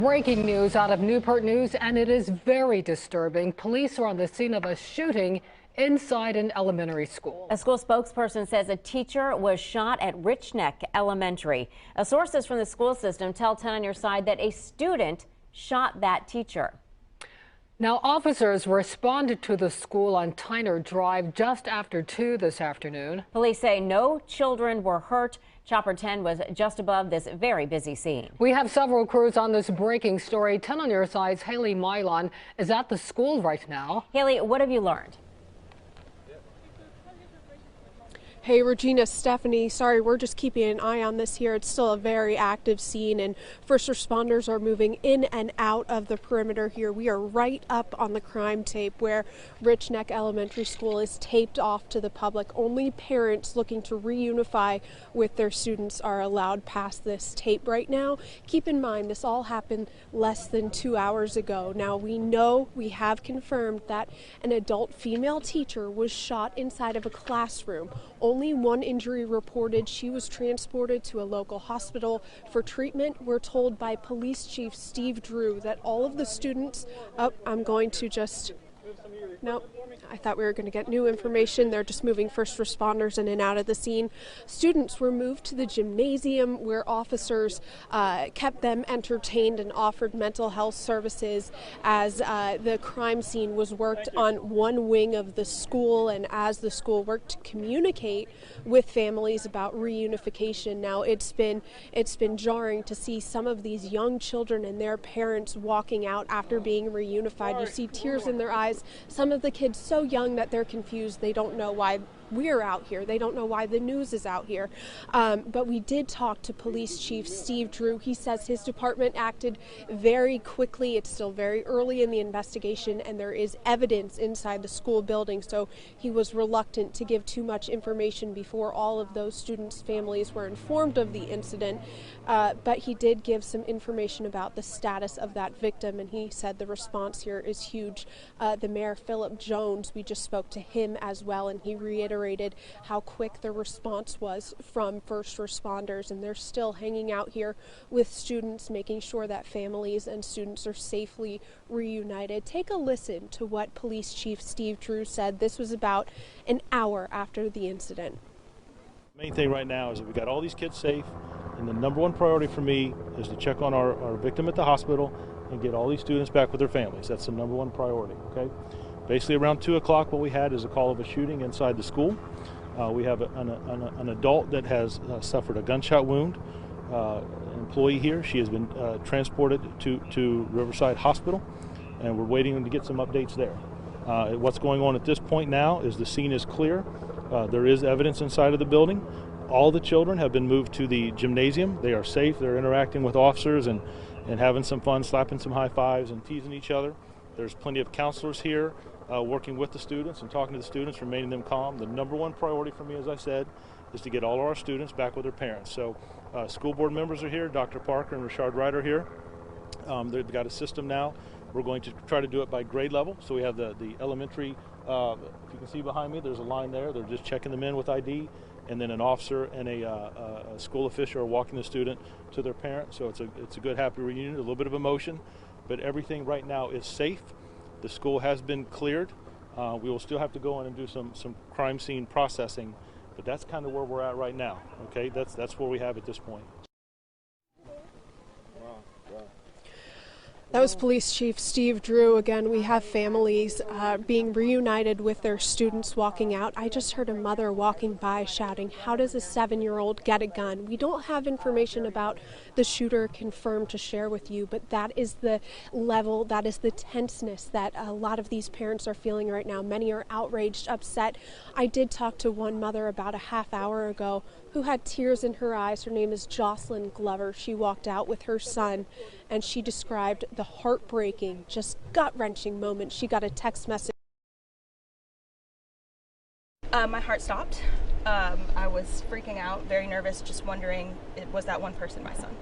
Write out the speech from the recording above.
Breaking news out of Newport News, and it is very disturbing. Police are on the scene of a shooting inside an elementary school. A school spokesperson says a teacher was shot at Rich Neck Elementary. Sources from the school system tell 10 on Your Side that a student shot that teacher. Now, officers responded to the school on Tyner Drive just after 2 this afternoon. Police say no children were hurt. Chopper 10 was just above this very busy scene. We have several crews on this breaking story. 10 on Your Side's Haley Mylon is at the school right now. Haley, what have you learned? Hey, Regina, Stephanie, sorry, we're just keeping an eye on this here. It's still a very active scene, and first responders are moving in and out of the perimeter here. We are right up on the crime tape where Rich Neck Elementary School is taped off to the public. Only parents looking to reunify with their students are allowed past this tape right now. Keep in mind, this all happened less than 2 hours ago. Now, we have confirmed that an adult female teacher was shot inside of a classroom. Only one injury reported. She was transported to a local hospital for treatment. We're told by Police Chief Steve Drew that all of the students, Nope. I thought we were going to get new information. They're just moving first responders in and out of the scene. Students were moved to the gymnasium where officers kept them entertained and offered mental health services as the crime scene was worked on one wing of the school, and as the school worked to communicate with families about reunification. Now, it's been jarring to see some of these young children and their parents walking out after being reunified. You see tears in their eyes. Some of the kids so young that they're confused. They don't know why we're out here. They don't know why the news is out here. But we did talk to Police Chief Steve Drew. He says his department acted very quickly. It's still very early in the investigation, and there is evidence inside the school building, so he was reluctant to give too much information before all of those students' families were informed of the incident. But he did give some information about the status of that victim, and he said the response here is huge. The mayor, Philip Jones, we just spoke to him as well, and he reiterated how quick the response was from first responders, and they're still hanging out here with students, making sure that families and students are safely reunited. Take a listen to what Police Chief Steve Drew said. This was about an hour after the incident. The main thing right now is that we got all these kids safe, and the number one priority for me is to check on our victim at the hospital and get all these students back with their families. That's the number one priority, okay? Basically around 2 o'clock what we had is a call of a shooting inside the school. We have an adult that has suffered a gunshot wound, an employee here. She has been transported to Riverside Hospital, and we're waiting to get some updates there. What's going on at this point now is the scene is clear. There is evidence inside of the building. All the children have been moved to the gymnasium. They are safe. They're interacting with officers and having some fun, slapping some high fives and teasing each other. There's plenty of counselors here working with the students and talking to the students, remaining them calm. The number one priority for me, as I said, is to get all of our students back with their parents. So school board members are here. Dr. Parker and Richard Wright are here. They've got a system now. We're going to try to do it by grade level. So we have the elementary, if you can see behind me, there's a line there. They're just checking them in with ID, and then an officer and a school official are walking the student to their parent. So it's a good, happy reunion, a little bit of emotion, but everything right now is safe. The school has been cleared. We will still have to go in and do some crime scene processing, but that's kind of where we're at right now. Okay, that's where we have at this point. That was Police Chief Steve Drew. Again, we have families being reunited with their students walking out. I just heard a mother walking by shouting, "How does a 7-year-old get a gun?" We don't have information about the shooter confirmed to share with you, but that is the level, that is the tenseness that a lot of these parents are feeling right now. Many are outraged, upset. I did talk to one mother about a half hour ago who had tears in her eyes. Her name is Jocelyn Glover. She walked out with her son, and she described the heartbreaking, just gut-wrenching moment. She got a text message. My heart stopped. I was freaking out, very nervous, just wondering, was that one person my son?